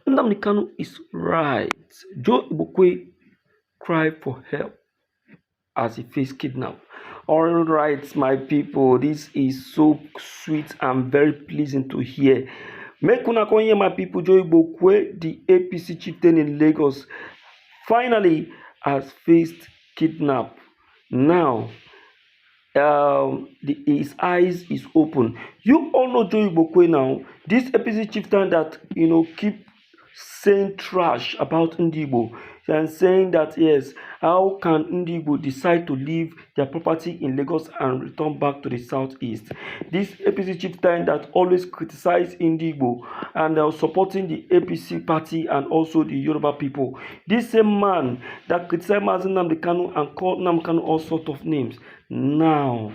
Nnamdi Kanu is right. Joe Igbokwe cried for help as he faced kidnap. All right, my people, this is so sweet and very pleasing to hear. Make una come hear, my people. Joe Igbokwe, the APC chieftain in Lagos, finally has faced kidnap. Now, his eyes is open. You all know Joe Igbokwe now. This APC chieftain that keep saying trash about Ndigbo and saying that yes, how can Ndigbo decide to leave their property in Lagos and return back to the southeast? This APC chieftain that always criticize Ndigbo and supporting the APC party and also the Yoruba people. This same man that criticized Nnamdi Kanu and called Nnamdi Kanu all sorts of names. Now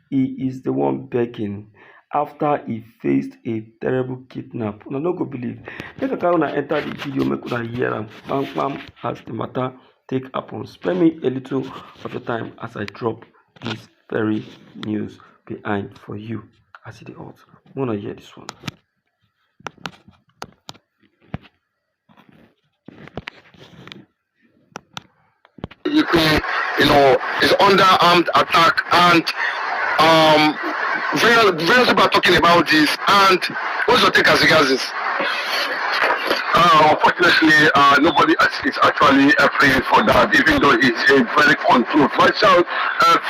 he is the one begging after he faced a terrible kidnap. Una no go believe. Make a una enter the video, make una hear am. Bam as the matter take happen. Spare me a little of your time as I drop this very news behind for you. I see the odds. Wanna hear this one? Is under armed attack, and various people are talking about this. And what's your take as regards this? Unfortunately, nobody is actually praying for that, even though it's a very controversial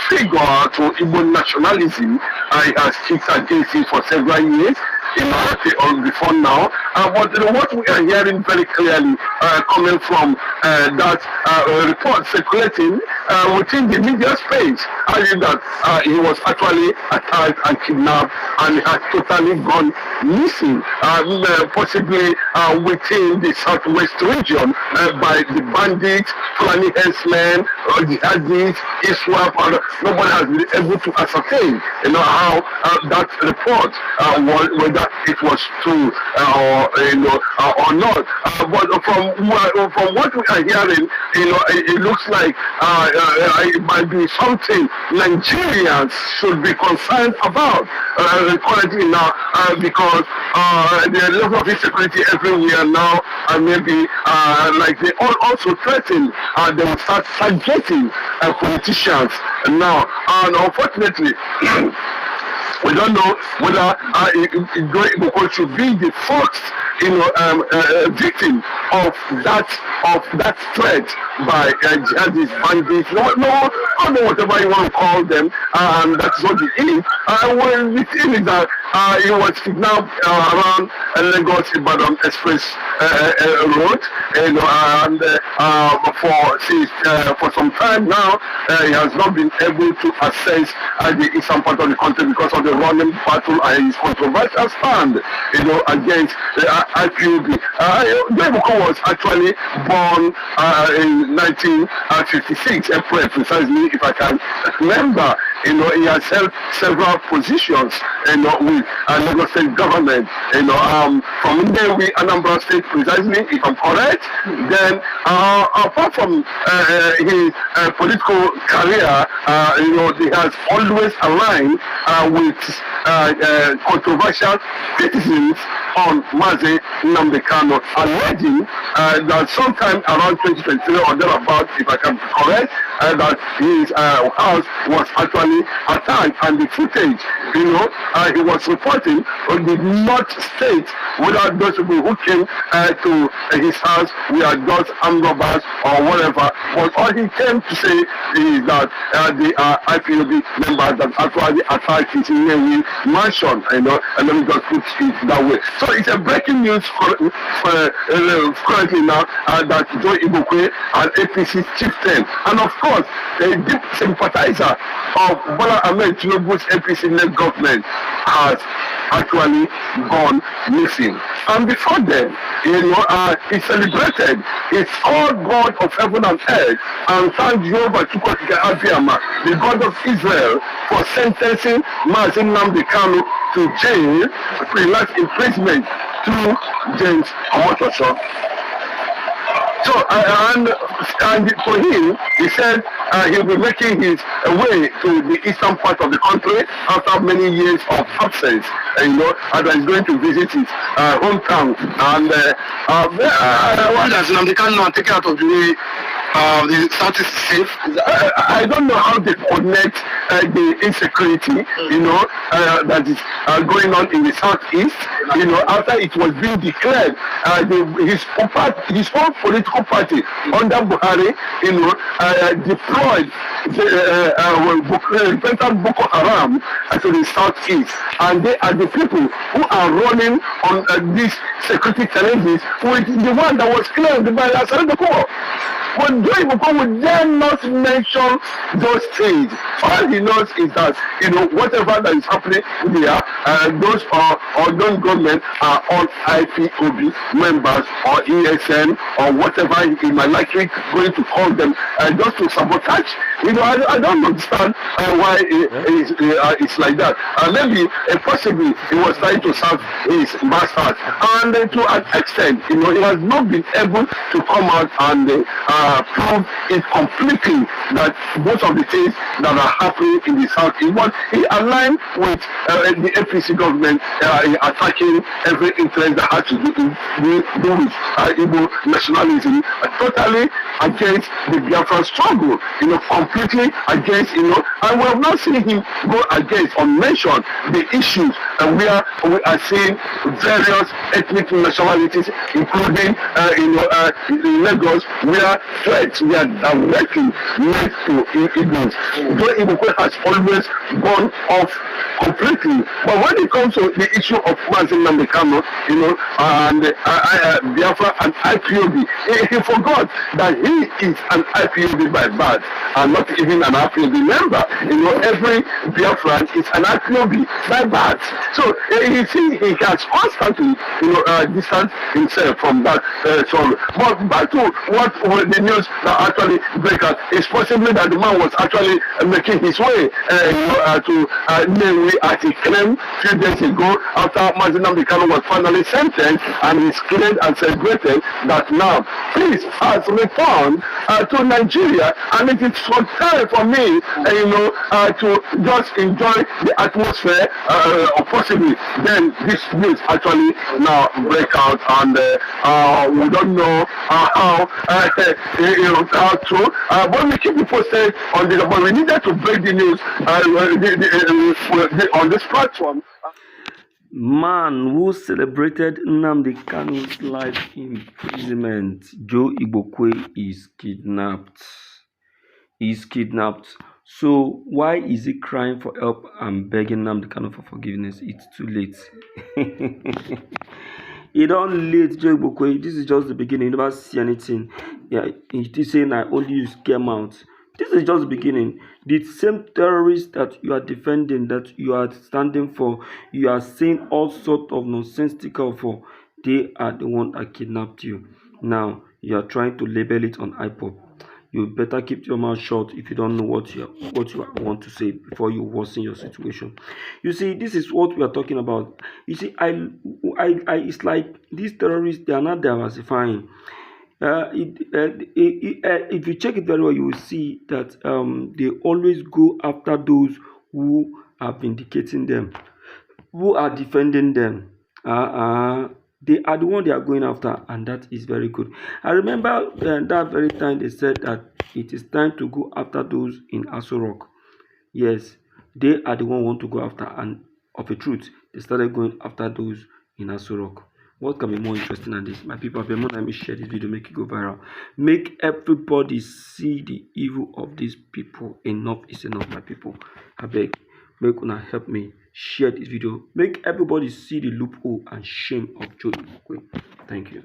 figure to Igbo nationalism. I has kicked against it for several years. Before now, but what we are hearing very clearly coming from that report circulating within the media space, arguing that he was actually attacked and kidnapped and has totally gone missing, possibly within the southwest region by the bandits, Fulani herdsmen, jihadists, ISWAP, and nobody has been able to ascertain, how that report whether it was true or not. But from what we are hearing, it looks like it might be something Nigerians should be concerned about currently now, because the level of insecurity everywhere now, and maybe like they also threaten, they will start targeting politicians now, and unfortunately. We don't know whether Igbokwe should be the first, victim of that threat by jihadist bandits. No, I don't know whatever you want to call them, and that's what it is. Well, the thing is that he was kidnapped around Lagos-Ibadan Express road, and for some time now, he has not been able to access the eastern part of the country because of the running battle and his controversial stand, against the IPOB. Igbokwe was actually born in 1956, April precisely, if I can remember. He has held several positions, with Lagos State government. From Nnamdi, Anambra State precisely, if I'm correct. Then, apart from his political career, he has always aligned with controversial criticisms on Nnamdi Kanu, alleging that sometime around 2023 or thereabout, if I can be correct, that his house was actually attacked, and the footage, he was reporting did not state whether those people who came to his house were just armed robbers or whatever. But all he came to say is that the IPOB members that actually attacked his mansion, and let me just put it that way. So it's a breaking news currently now that Joe Igbokwe, an APC chieftain, and of course a deep sympathizer of Bola Ahmed Tinubu's APC-led government, has actually gone missing. And before then, he celebrated, he called God of heaven and earth, and thanked Jehovah the God of Israel, for sentencing Nnamdi Kanu to jail, life imprisonment, to James Omotosho. So, and for him, he said he'll be making his way to the eastern part of the country after many years of absence, and he's going to visit his hometown. And why does Nnamdi Kanu not take out of the way the southeast is safe? I don't know how they connect the insecurity, that is going on in the southeast. After it was being declared, his whole political party under Buhari, deployed repentant Boko Haram to the southeast, and they are the people who are running on these security challenges with the one that was claimed by Asarabeko. But Joe Igbokwe would dare not mention those things. All he knows is that, whatever that is happening there, those unknown government are all IPOB members or ESN or whatever he might likely going to call them, just to sabotage. I don't understand why it's like that. Maybe possibly he was trying to serve his masters, and to an extent, he has not been able to come out and prove it completely that most of the things that are happening in the south, he aligned with the APC government attacking every interest that has to do with Igbo nationalism, totally against the Biafran struggle, completely against, and we have not seen him go against or mention the issues where we are seeing various ethnic nationalities, including in Lagos, where threats were directly made to Igbos. Though Igbokwe has always gone off completely, but when it comes to the issue of Nnamdi Kanu, and Biafra and IPOB, he forgot that he is an IPOB by birth and not even an IPOB member. Every Biafran is an IPOB by birth. So he has constantly, distanced himself from that sorrow. But back to what the news that actually break out, it's possibly that the man was actually making his way to Nnamdi, as he claimed a few days ago after Nnamdi Kanu was finally sentenced, and he's claimed and celebrated that now peace has returned to Nigeria, and it is so time for me, to just enjoy the atmosphere, or possibly then this news actually now break out, and we don't know how true, but we keep you posted on this. But we needed to break the news on this platform. Man who celebrated Nnamdi Kanu's life imprisonment, Joe Igbokwe, is kidnapped. So why is he crying for help and begging Nnamdi Kanu for forgiveness? It's too late. It don't late, Joe Igbokwe. This is just the beginning. You never see anything. Yeah, he's saying I only use scare mouth. This is just the beginning. The same terrorists that you are defending, that you are standing for, you are saying all sorts of nonsensical for, they are the one that kidnapped you. Now you are trying to label it on IPOP. You better keep your mouth shut if you don't know what you want to say before you worsen your situation. You see, this is what we are talking about. You see, it's like these terrorists, they are not diversifying. If you check it very well, you will see that they always go after those who are vindicating them, who are defending them. They are the one they are going after, and that is very good. I remember that very time they said that it is time to go after those in Aso Rock. Yes, they are the one who want to go after, and of a truth, they started going after those in Aso Rock. What can be more interesting than this? My people, let me share this video, make it go viral. Make everybody see the evil of these people. Enough is enough, my people. I beg, make una help me share this video. Make everybody see the loophole and shame of Joe Igbokwe. Thank you.